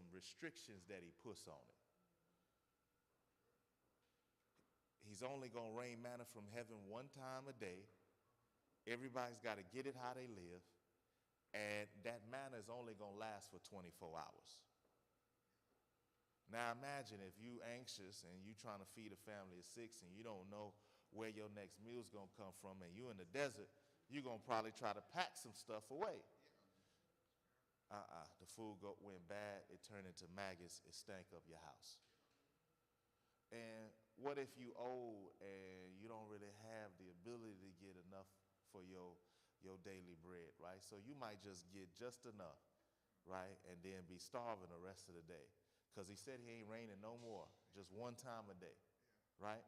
some restrictions that he puts on it. He's only going to rain manna from heaven one time a day. Everybody's got to get it how they live. And that manna is only going to last for 24 hours. Now imagine if you anxious and you trying to feed a family of 6 and you don't know where your next meal is going to come from, and you in the desert, you're going to probably try to pack some stuff away. The food went bad, it turned into maggots, it stank up your house. And what if you old and you don't really have the ability to get enough for your daily bread, right? So you might just get just enough, right? And then be starving the rest of the day. Because he said he ain't raining no more, just one time a day, right?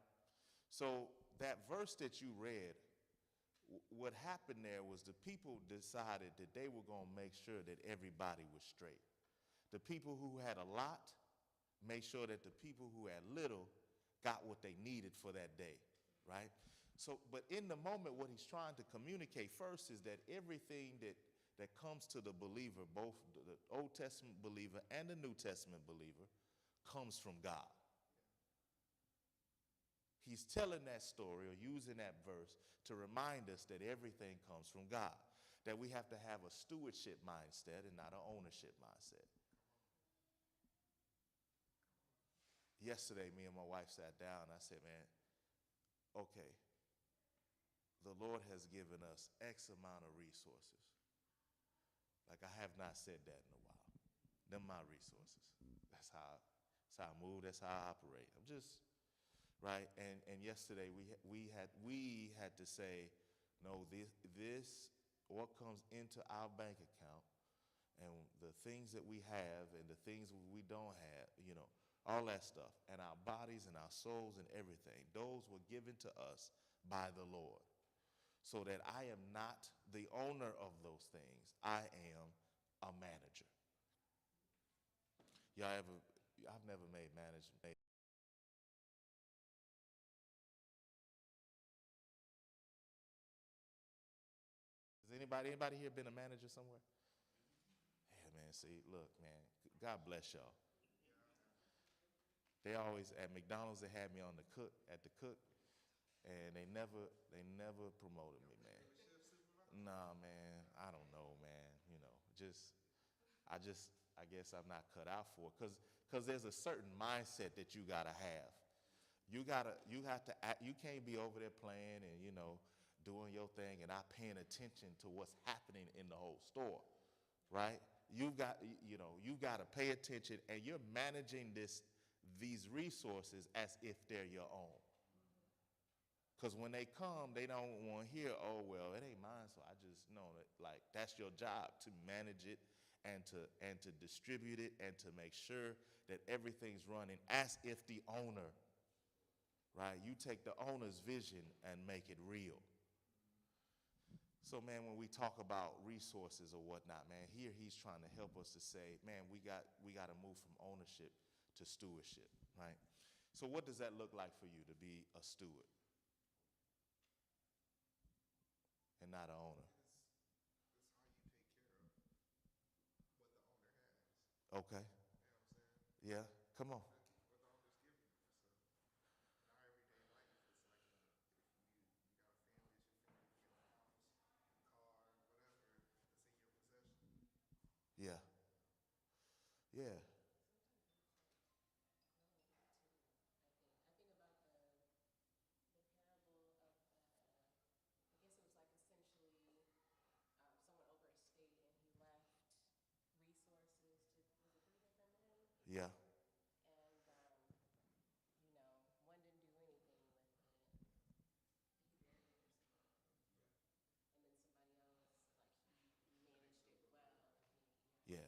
So that verse that you read, what happened there was the people decided that they were going to make sure that everybody was straight. The people who had a lot made sure that the people who had little got what they needed for that day, right? So, but in the moment, what he's trying to communicate first is that everything that comes to the believer, both the Old Testament believer and the New Testament believer, comes from God. He's telling that story or using that verse to remind us that everything comes from God, that we have to have a stewardship mindset and not an ownership mindset. Yesterday, me and my wife sat down and I said, man, okay, the Lord has given us X amount of resources. Like, I have not said that in a while. Them my resources. That's how I move, that's how I operate. I'm just, right? And yesterday we had to say, no, this what comes into our bank account and the things that we have and the things we don't have, all that stuff, and our bodies and our souls and everything, those were given to us by the Lord. So that I am not the owner of those things. I am a manager. I've never made management. Has anybody here been a manager somewhere? Yeah, man, see, look, man, God bless y'all. They always, at McDonald's, they had me on the cook, and they never promoted me, man. Nah, man, I don't know, man. I guess I'm not cut out for it, because there's a certain mindset that you gotta have. You have to act, you can't be over there playing and doing your thing and not paying attention to what's happening in the whole store, right? You've got to pay attention, and you're managing these resources as if they're your own. Because when they come, they don't want to hear, oh, well, it ain't mine, so I just know that, like, that's your job, to manage it and to distribute it and to make sure that everything's running as if the owner, right? You take the owner's vision and make it real. So, man, when we talk about resources or whatnot, man, here he's trying to help us to say, man, we got to move from ownership to stewardship, right? So what does that look like for you to be a steward and not an owner? Okay. Yeah, come on. Yeah. Yeah. Yeah. Yeah.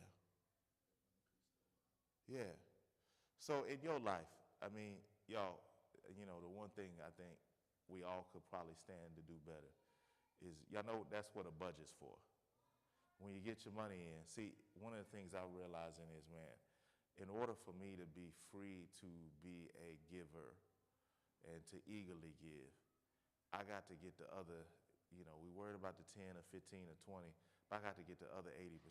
Yeah. So in your life, I mean, y'all, the one thing I think we all could probably stand to do better is, y'all know that's what a budget's for. When you get your money in, see, one of the things I'm realizing is, man, in order for me to be free to be a giver and to eagerly give, I got to get the other, we worried about the 10 or 15 or 20, but I got to get the other 80%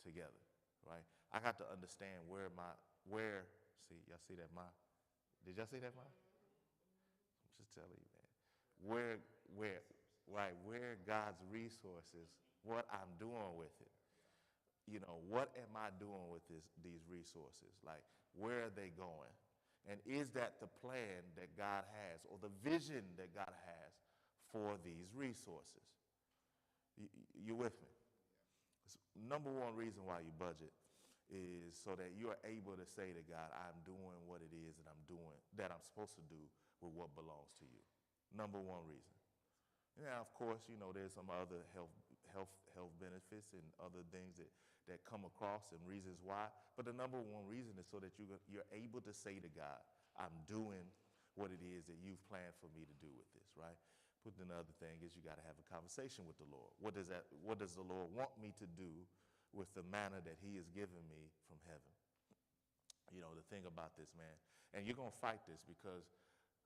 together, right? I got to understand see, y'all see that did y'all see that my? I'm just telling you, man. Where, where, right, where God's resources, what I'm doing with it. What am I doing with these resources? Like, where are they going? And is that the plan that God has or the vision that God has for these resources? You with me? Number one reason why you budget is so that you are able to say to God, I'm doing what it is that I'm doing, that I'm supposed to do with what belongs to you. Number one reason. Now, of course, there's some other health benefits and other things that come across and reasons why. But the number one reason is so that you're able to say to God, I'm doing what it is that you've planned for me to do with this, right? But the other thing is you got to have a conversation with the Lord. What does the Lord want me to do with the manna that he has given me from heaven? The thing about this, man, and you're going to fight this because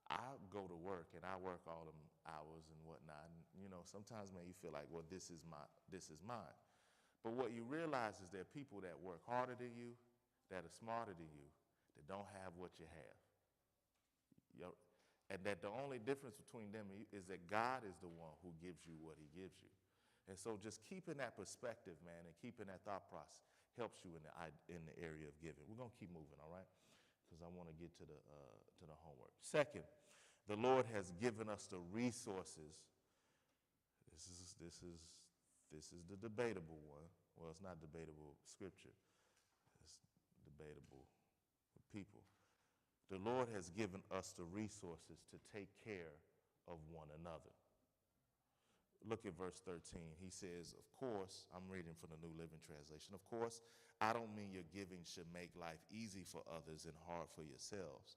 I go to work and I work all them hours and whatnot. And, sometimes, man, you feel like, well, this is mine. But what you realize is there are people that work harder than you, that are smarter than you, that don't have what you have. And that the only difference between them is that God is the one who gives you what he gives you. And so just keeping that perspective, man, and keeping that thought process helps you in the area of giving. We're going to keep moving, all right? Because I want to get to the homework. Second, the Lord has given us the resources. This is the debatable one. Well, it's not debatable scripture. It's debatable with people. The Lord has given us the resources to take care of one another. Look at verse 13. He says, of course, I'm reading from the New Living Translation. Of course, I don't mean your giving should make life easy for others and hard for yourselves.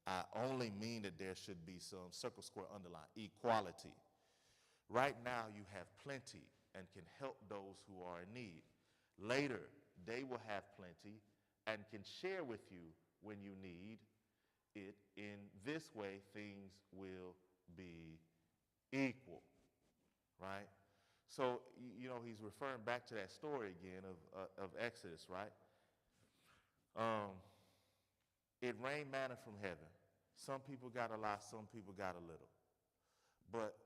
I only mean that there should be some circle, square, underline, equality. Right now, you have plenty and can help those who are in need. Later, they will have plenty and can share with you when you need it. In this way, things will be equal, right? So, he's referring back to that story again of Exodus, right? It rained manna from heaven. Some people got a lot, some people got a little. But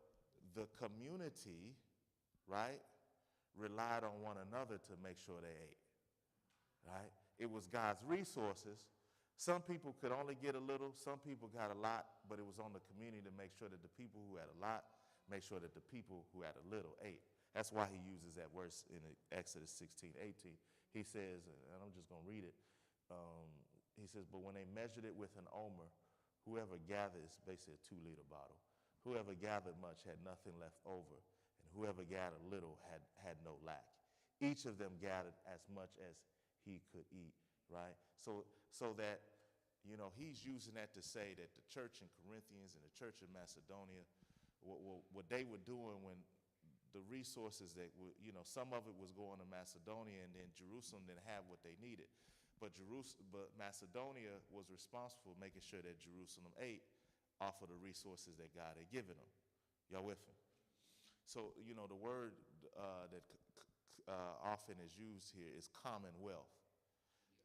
the community, right, relied on one another to make sure they ate, right? It was God's resources. Some people could only get a little, some people got a lot, but it was on the community to make sure that the people who had a lot make sure that the people who had a little ate. That's why he uses that verse in Exodus 16:18. He says, and I'm just going to read it. He says, but when they measured it with an omer, whoever gathered, it's basically a 2-liter bottle, whoever gathered much had nothing left over, and whoever gathered little had no lack. Each of them gathered as much as he could eat, right? So that, he's using that to say that the church in Corinthians and the church in Macedonia, what they were doing when the resources that were, some of it was going to Macedonia, and then Jerusalem didn't have what they needed. But Macedonia was responsible for making sure that Jerusalem ate off of the resources that God had given them. Y'all with me? So, the word that often is used here is commonwealth.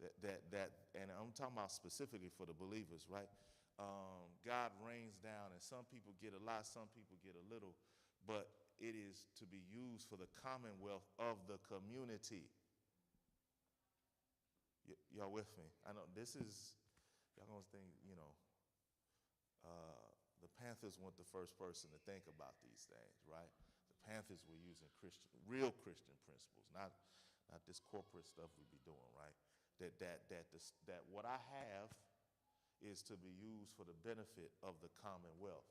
And I'm talking about specifically for the believers, right? God rains down, and some people get a lot, some people get a little, but it is to be used for the commonwealth of the community. Y'all with me? I know this is, y'all gonna think, the Panthers weren't the first person to think about these things, right? The Panthers were using real Christian principles, not this corporate stuff we be doing, right? That what I have is to be used for the benefit of the commonwealth.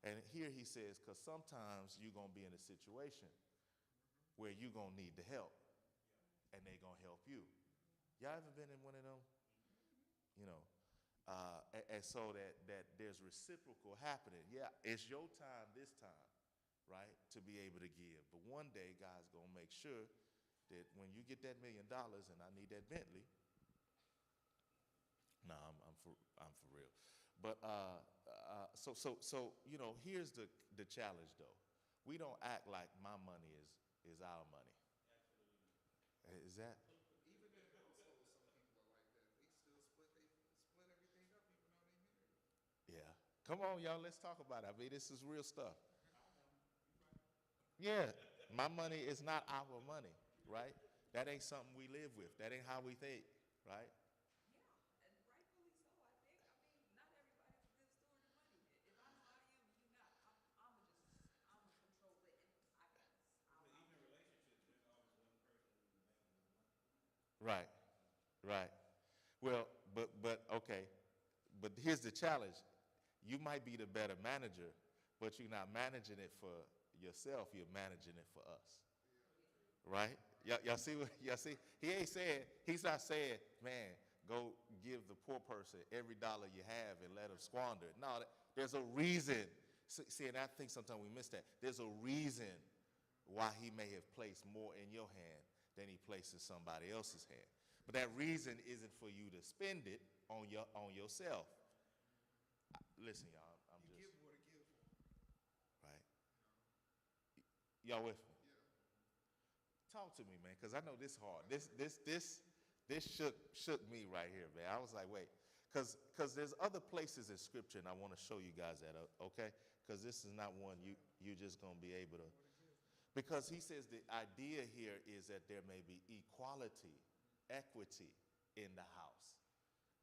And here he says, because sometimes you're going to be in a situation where you're going to need the help, and they're going to help you. Y'all ever been in one of them? And so that there's reciprocal happening. Yeah, it's your time this time, right, to be able to give. But one day, God's going to make sure that when you get that $1 million and I need that Bentley, no, I'm for real. But here's the challenge though. We don't act like my money is our money. Is that? Come on, y'all, let's talk about it. I mean, this is real stuff. Yeah, my money is not our money, right? That ain't something we live with. That ain't how we think, right? Yeah, and rightfully so. I think. I mean, not everybody's a good steward of money. If I know I am and you not, I'ma control it and I got this. But even in relationships, there's always one person who's the man with the money. Right, right. Well, but okay. But here's the challenge. You might be the better manager, but you're not managing it for yourself. You're managing it for us. Right? Y'all see what y'all see? He's not saying, man, go give the poor person every dollar you have and let them squander it. No, there's a reason. See, and I think sometimes we miss that. There's a reason why he may have placed more in your hand than he places somebody else's hand. But that reason isn't for you to spend it on yourself. Listen, y'all, I'm You just give more to give for. right. Y'all with me? Talk to me, man, because I know this hard. This shook me right here, man. I was like, wait, because there's other places in Scripture, and I want to show you guys that, okay? Because this is not one you just gonna be able to. Because he says the idea here is that there may be equality, equity in the house,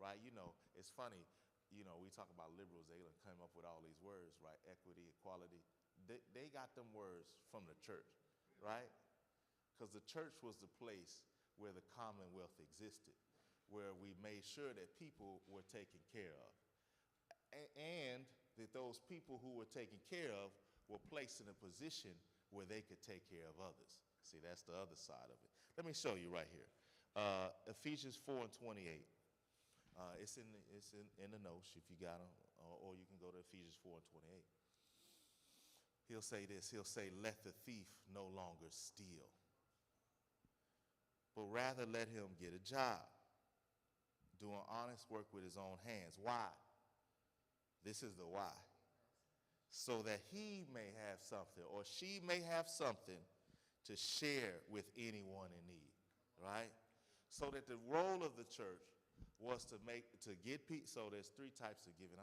right? You know, it's funny. You know, we talk about liberals. They come up with all these words, right? Equity, equality. They got them words from the church, right? Because the church was the place where the commonwealth existed, where we made sure that people were taken care of, and that those people who were taken care of were placed in a position where they could take care of others. See, that's the other side of it. Let me show you right here. Ephesians 4 and 28. It's in the notes if you got them, or you can go to Ephesians 4 and 28. He'll say this. He'll say, let the thief no longer steal, but rather let him get a job, doing honest work with his own hands. Why? This is the why. So that he may have something, or she may have something to share with anyone in need, right? So that the role of the church was to get people. So there's three types of giving.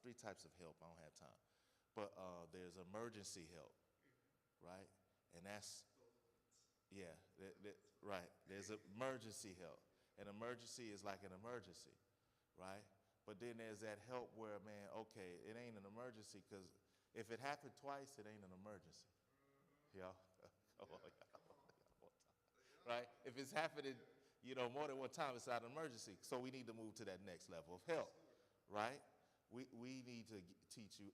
Three types of help. I don't have time, but there's emergency help, right? And that's yeah, right. There's emergency help. An emergency is like an emergency, right? But then there's that help where, man, okay, it ain't an emergency because if it happened twice, it ain't an emergency. Y'all, come on, y'all. Right? If it's happening, more than one time, it's not an emergency. So we need to move to that next level of help, right? We need to teach you,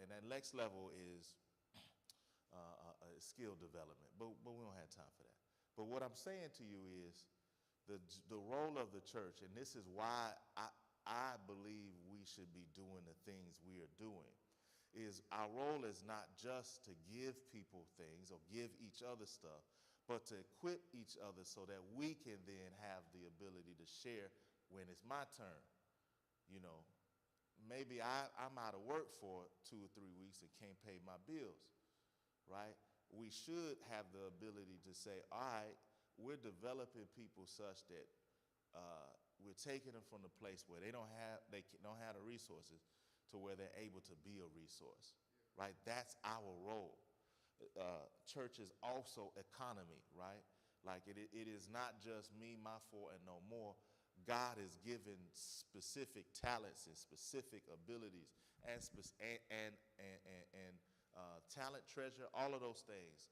and that next level is skill development. But we don't have time for that. But what I'm saying to you is the role of the church, and this is why I believe we should be doing the things we are doing, is our role is not just to give people things or give each other stuff, but to equip each other so that we can then have the ability to share when it's my turn. Maybe I'm out of work for 2 or 3 weeks and can't pay my bills, right? We should have the ability to say, all right, we're developing people such that we're taking them from the place where they don't have the resources to where they're able to be a resource, right? That's our role. Church is also economy, right? Like it is not just me, my four, and no more. God has given specific talents and specific abilities and talent, treasure, all of those things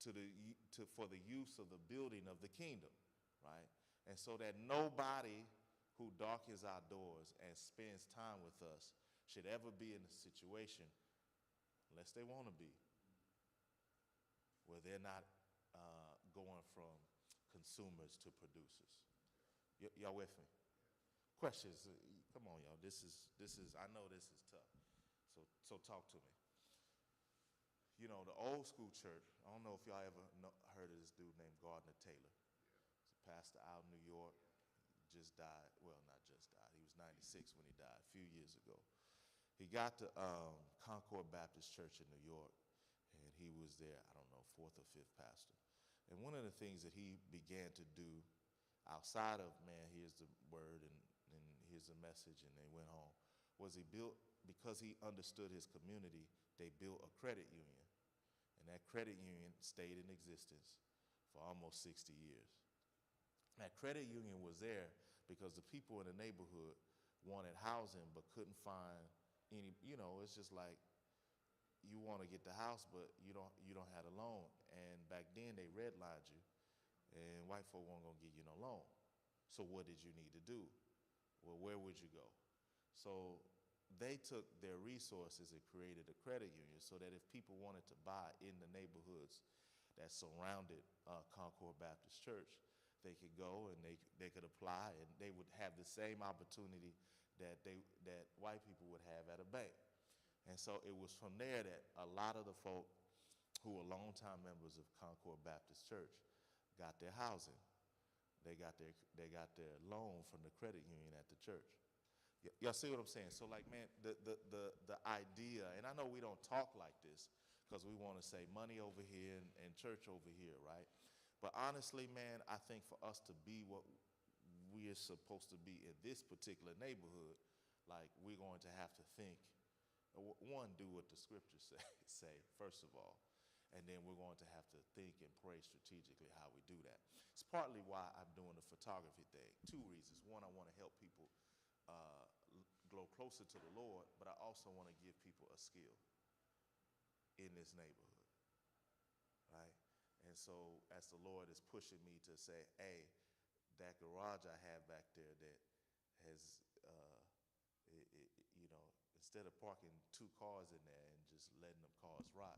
for the use of the building of the kingdom, right? And so that nobody who darkens our doors and spends time with us should ever be in a situation, unless they want to be, where they're not going from consumers to producers. Y'all with me? Questions? Come on, y'all. This is. I know this is tough. So talk to me. The old school church. I don't know if y'all ever heard of this dude named Gardner Taylor. He's a pastor out in New York. He just died. Well, not just died. He was 96 when he died, a few years ago. He got to Concord Baptist Church in New York, and he was there, I don't know, 4th or 5th pastor. And one of the things that he began to do outside of, man, here's the word and here's the message, and they went home, was he built, because he understood his community, they built a credit union. And that credit union stayed in existence for almost 60 years. That credit union was there because the people in the neighborhood wanted housing but couldn't find any, it's just like you want to get the house, but you don't have a loan. And back then they redlined you, and white folk weren't gonna give you no loan. So what did you need to do? Well, where would you go? So they took their resources and created a credit union so that if people wanted to buy in the neighborhoods that surrounded Concord Baptist Church, they could go and they could apply, and they would have the same opportunity that white people would have at a bank. And so it was from there that a lot of the folk who were longtime members of Concord Baptist Church got their housing. They got their loan from the credit union at the church. Y'all see what I'm saying? So like, man, the idea, and I know we don't talk like this because we want to say money over here and church over here, right? But honestly, man, I think for us to be what we are supposed to be in this particular neighborhood, like we're going to have to think, one, do what the scriptures say, first of all, and then we're going to have to think and pray strategically how we do that. It's partly why I'm doing the photography thing. Two reasons. One, I want to help people grow closer to the Lord, but I also want to give people a skill in this neighborhood, right? And so as the Lord is pushing me to say, hey, that garage I have back there that has, instead of parking 2 cars in there and just letting them cars rot,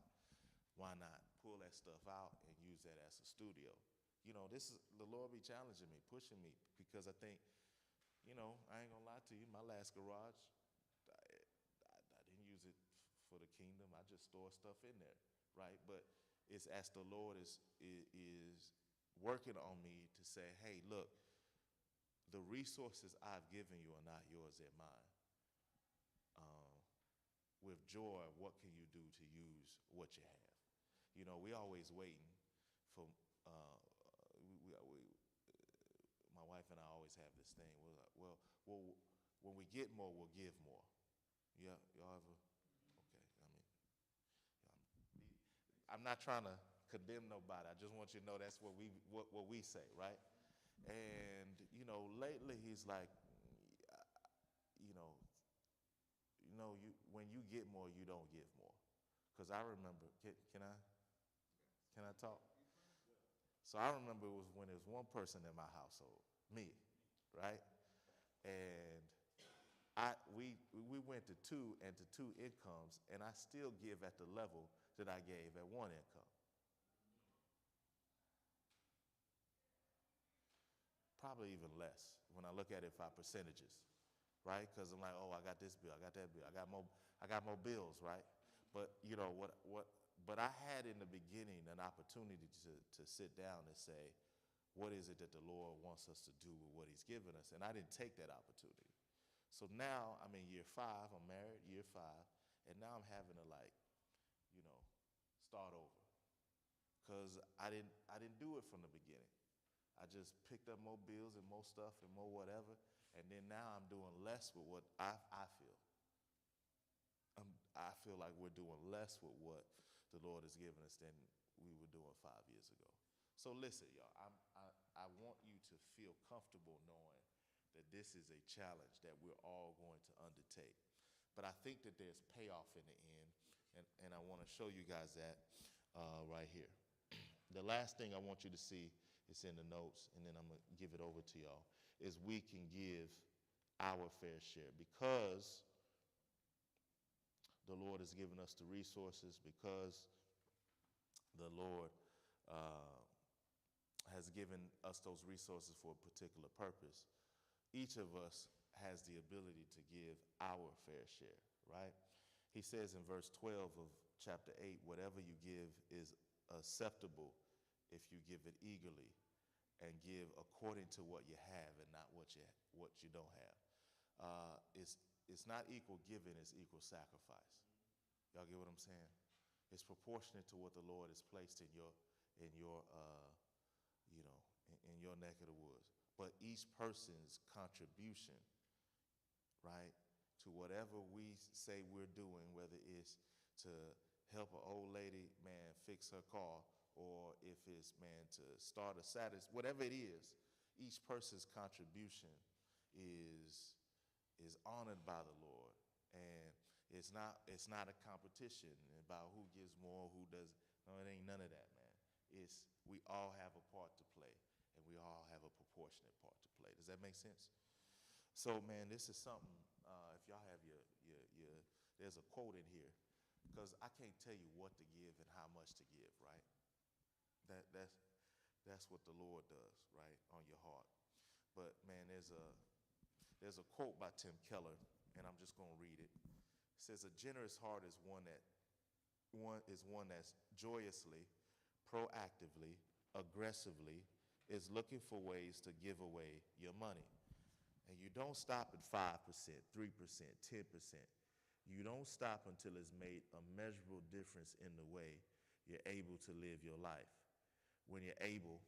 why not pull that stuff out and use that as a studio? This is the Lord be challenging me, pushing me, because I think, I ain't gonna lie to you, my last garage, I didn't use it for the kingdom. I just store stuff in there, right? But it's as the Lord is working on me to say, hey, look, the resources I've given you are not yours, they're mine. With joy, what can you do to use what you have? We always waiting for, my wife and I always have this thing. We're like, well, when we get more, we'll give more. Yeah, y'all ever? Okay, I'm not trying to condemn nobody. I just want you to know that's what we say, right? And lately he's like, when you get more, you don't give more. Because I remember, can I talk? So I remember it was when there was one person in my household, me, right? And we went to 2 and to 2 incomes, and I still give at the level that I gave at 1 income. Probably even less when I look at it by percentages, right? Because I'm like, oh, I got this bill, I got that bill, I got more bills, right? But but I had in the beginning an opportunity to sit down and say, what is it that the Lord wants us to do with what he's given us? And I didn't take that opportunity. So now I'm in year 5, I'm married, year 5, and now I'm having to start over. Because I didn't do it from the beginning. I just picked up more bills and more stuff and more whatever, and then now I'm doing less with what I feel. I feel like we're doing less with what the Lord has given us than we were doing 5 years ago. So listen, y'all, I want you to feel comfortable knowing that this is a challenge that we're all going to undertake. But I think that there's payoff in the end, and I want to show you guys that right here. The last thing I want you to see, it's in the notes, and then I'm going to give it over to y'all, is we can give our fair share. Because the Lord has given us the resources, because the Lord has given us those resources for a particular purpose, each of us has the ability to give our fair share, right? He says in verse 12 of chapter 8, whatever you give is acceptable if you give it eagerly and give according to what you have and not what you don't have. It's not equal giving, it's equal sacrifice. Y'all get what I'm saying? It's proportionate to what the Lord has placed in your neck of the woods. But each person's contribution, right, to whatever we say we're doing, whether it's to help an old lady, man, fix her car, or if it's, man, to start a whatever it is, each person's contribution is honored by the Lord. And it's not a competition about who gives more, who does. No, it ain't none of that, man. It's we all have a part to play, and we all have a proportionate part to play. Does that make sense? So, man, this is something. If y'all have your there's a quote in here, because I can't tell you what to give and how much to give, right? That's what the Lord does, right, on your heart. But man, there's a quote by Tim Keller, and I'm just going to read it. It says, "A generous heart is one that's joyously, proactively, aggressively is looking for ways to give away your money. And you don't stop at 5%, 3%, 10%. You don't stop until it's made a measurable difference in the way you're able to live your life. When you're able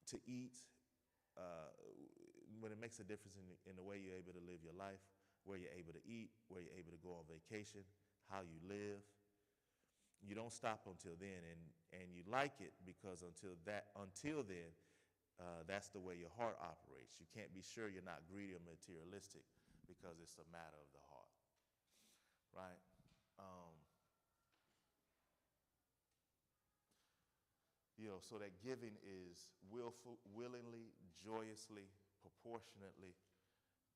to eat, when it makes a difference in the way you're able to live your life, where you're able to eat, where you're able to go on vacation, how you live. You don't stop until then, and you like it because until then, that's the way your heart operates. You can't be sure you're not greedy or materialistic because it's a matter of the heart, right? So that giving is willingly, joyously, proportionately,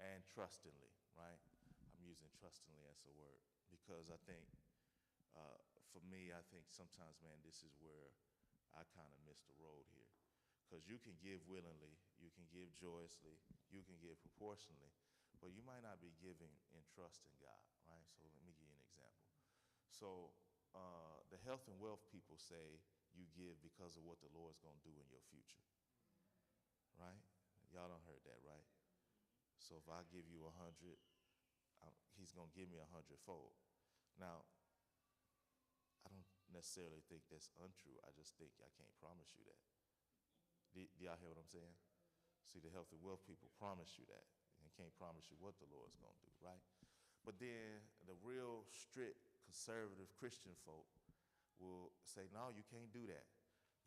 and trustingly, right? I'm using trustingly as a word because I think, for me, I think sometimes, man, this is where I kind of miss the road here. Because you can give willingly, you can give joyously, you can give proportionally, but you might not be giving in trust in God, right? So let me give you an example. So the health and wealth people say you give because of what the Lord's going to do in your future, right? Y'all done heard that, right? So if I give you 100, he's going to give me 100-fold. Now, I don't necessarily think that's untrue. I just think I can't promise you that. Do y'all hear what I'm saying? See, the health and wealth people promise you that and can't promise you what the Lord's going to do, right? But then the real strict conservative Christian folk will say, no, you can't do that.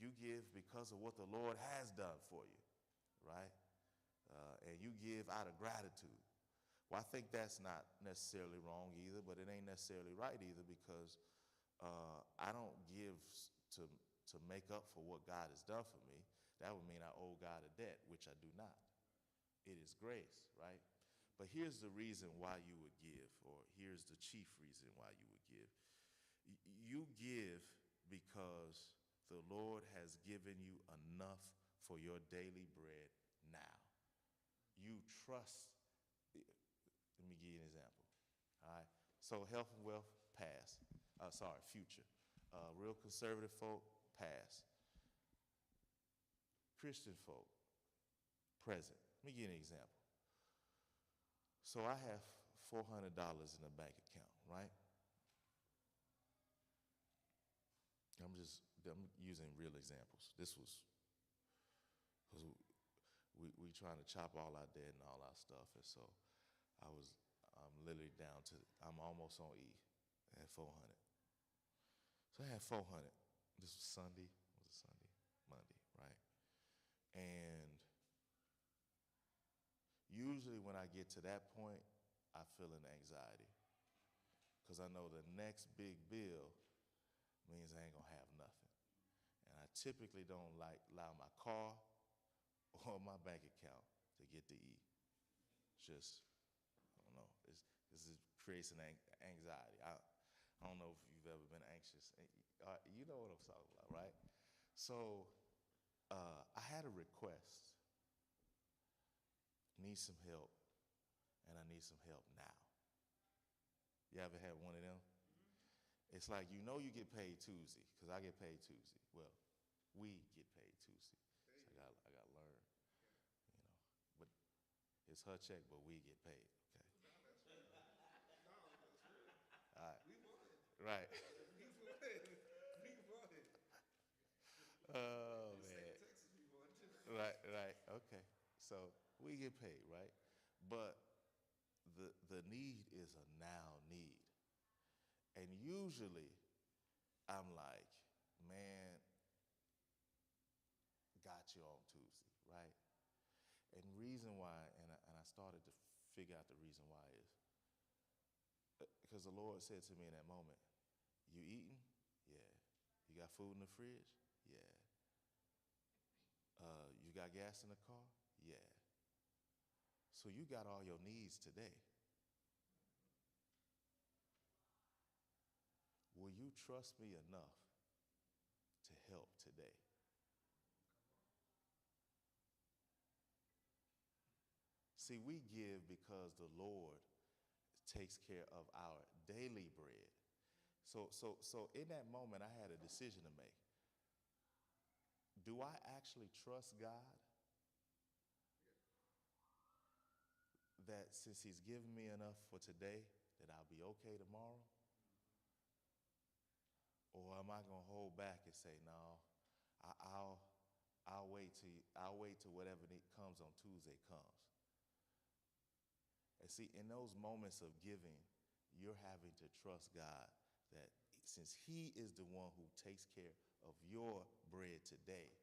You give because of what the Lord has done for you, right? And you give out of gratitude. Well, I think that's not necessarily wrong either, but it ain't necessarily right either because I don't give to make up for what God has done for me. That would mean I owe God a debt, which I do not. It is grace, right? But here's the reason why you would give, or here's the chief reason why you would give. You give because the Lord has given you enough for your daily bread now. You trust. Let me give you an example. All right. So health and wealth, pass. Future. Real conservative folk, pass. Christian folk, present. Let me give you an example. So I have $400 in a bank account, right? I'm using real examples. This was we trying to chop all our debt and all our stuff, and so I'm literally down to, I'm almost on E. I had 400. So I had 400. This was Sunday. Was it Sunday? Monday, right? And usually when I get to that point, I feel an anxiety because I know the next big bill means I ain't gonna have nothing. And I typically don't allow my car or my bank account to get to E. Just, I don't know, this creates an anxiety. I don't know if you've ever been anxious. You know what I'm talking about, right? So I had a request. Need some help, and I need some help now. You ever had one of them? It's like, you know, you get paid Tuesday, because I get paid Tuesday. Well, we get paid Tuesday. So I got to learn, But it's her check, but we get paid, okay? All right. We won. Right. We won. We won. Oh, The state man. of Texas, we won too. Right, okay. So We get paid, right? But the need is a now need. And usually I'm like, man, got you on Tuesday, right? And reason why, and I started to figure out the reason why is because the Lord said to me in that moment, you eating? Yeah. You got food in the fridge? Yeah. You got gas in the car? Yeah. So you got all your needs today. Will you trust me enough to help today? See, we give because the Lord takes care of our daily bread. So in that moment, I had a decision to make. Do I actually trust God that since He's given me enough for today, that I'll be okay tomorrow? Or am I gonna hold back and say, no, I'll wait till whatever comes on Tuesday comes. And see, in those moments of giving, you're having to trust God that since He is the one who takes care of your bread today,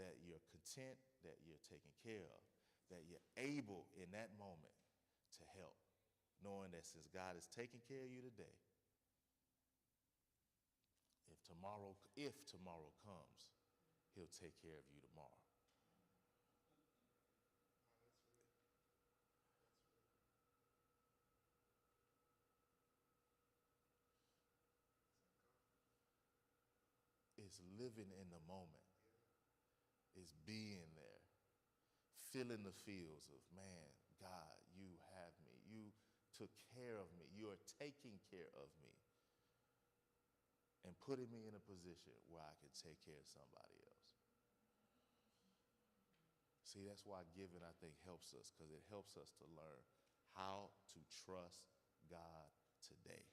that you're content, that you're taken care of, that you're able in that moment to help, knowing that since God is taking care of you today, if tomorrow comes, He'll take care of you tomorrow. It's living in the moment. It's being there. Filling the fields of, man, God, you have me. You took care of me. You are taking care of me. And putting me in a position where I can take care of somebody else. See, that's why giving, I think, helps us, because it helps us to learn how to trust God today.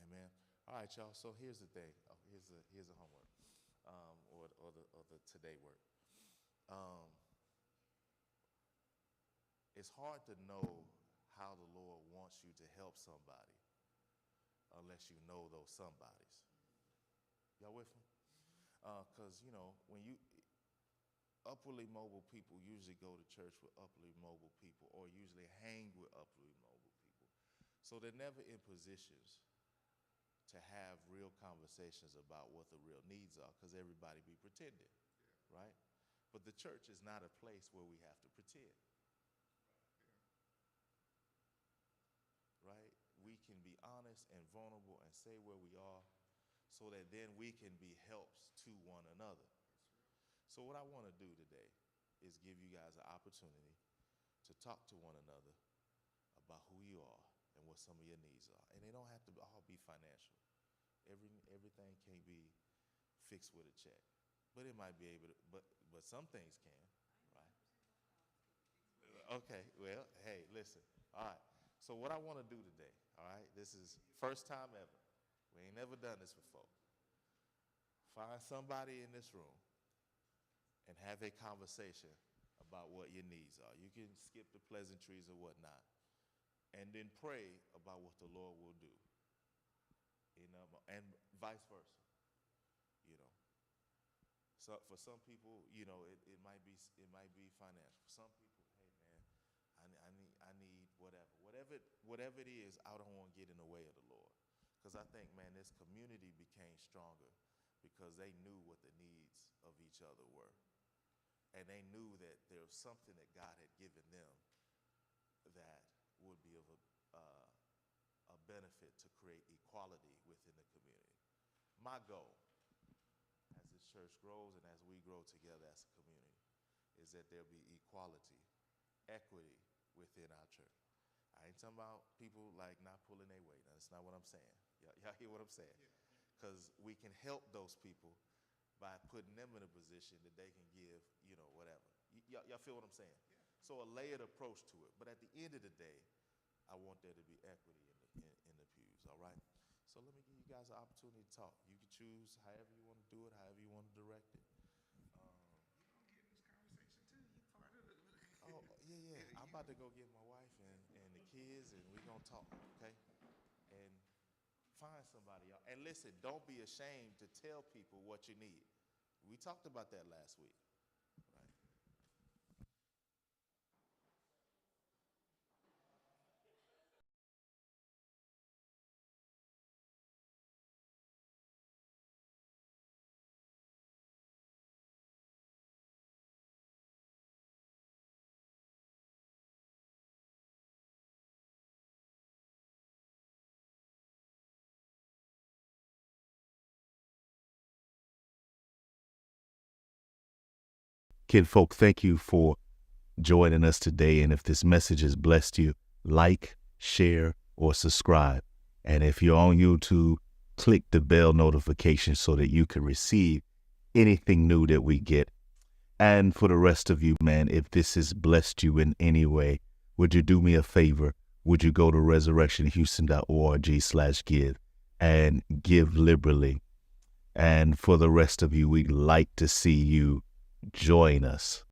Amen. All right, y'all. So here's the thing. Oh, here's the homework, or the today work. It's hard to know how the Lord wants you to help somebody unless you know those somebodies. Y'all with me? Because, when upwardly mobile people usually go to church with upwardly mobile people or usually hang with upwardly mobile people. So they're never in positions to have real conversations about what the real needs are because everybody be pretending, right? But the church is not a place where we have to pretend, right? We can be honest and vulnerable and say where we are so that then we can be helps to one another. So what I want to do today is give you guys an opportunity to talk to one another about who you are and what some of your needs are. And they don't have to all be financial. Everything can't be fixed with a check. But it might be able to, but some things can, right? Okay, well, hey, listen. All right. So what I want to do today, all right, this is first time ever. We ain't never done this before. Find somebody in this room and have a conversation about what your needs are. You can skip the pleasantries or whatnot. And then pray about what the Lord will do. And vice versa. So for some people, it might be financial. For some people, hey man, I need whatever it is. I don't want to get in the way of the Lord, because I think, man, this community became stronger because they knew what the needs of each other were, and they knew that there was something that God had given them that would be of a benefit to create equality within the community. My goal, as this church grows and as we grow together as a community, is that there'll be equality, equity within our church. I ain't talking about people like not pulling their weight. That's not what I'm saying. Y'all hear what I'm saying? Because we can help those people by putting them in a position that they can give, whatever. Y'all feel what I'm saying? So a layered approach to it. But at the end of the day, I want there to be equity in the pews, all right? So let me give you guys an opportunity to talk. You can choose however you want to do it, however you want to direct it. You gonna get in this conversation too. You about to go get my wife and the kids, and we're gonna talk, okay? And find somebody, y'all. And listen, don't be ashamed to tell people what you need. We talked about that last week. Right? Kinfolk, thank you for joining us today. And if this message has blessed you, like, share, or subscribe. And if you're on YouTube, click the bell notification so that you can receive anything new that we get. And for the rest of you, man, if this has blessed you in any way, would you do me a favor? Would you go to resurrectionhouston.org/give and give liberally? And for the rest of you, we'd like to see you join us